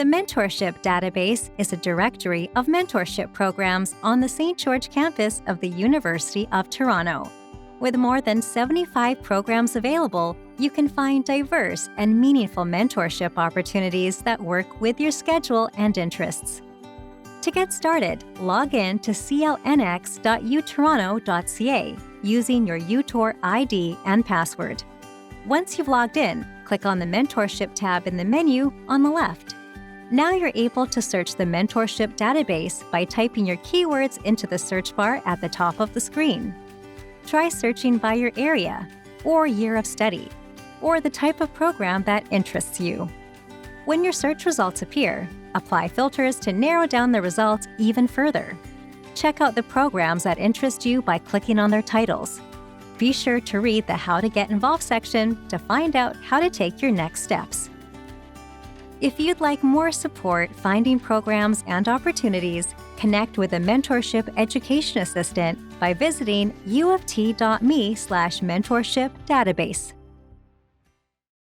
The Mentorship Database is a directory of mentorship programs on the St. George campus of the University of Toronto. With more than 75 programs available, you can find diverse and meaningful mentorship opportunities that work with your schedule and interests. To get started, log in to clnx.utoronto.ca using your UTOR ID and password. Once you've logged in, click on the Mentorship tab in the menu on the left. Now you're able to search the Mentorship Database by typing your keywords into the search bar at the top of the screen. Try searching by your area, or year of study, or the type of program that interests you. When your search results appear, apply filters to narrow down the results even further. Check out the programs that interest you by clicking on their titles. Be sure to read the How to Get Involved section to find out how to take your next steps. If you'd like more support finding programs and opportunities, connect with a Mentorship Education Assistant by visiting uoft.me/mentorship database.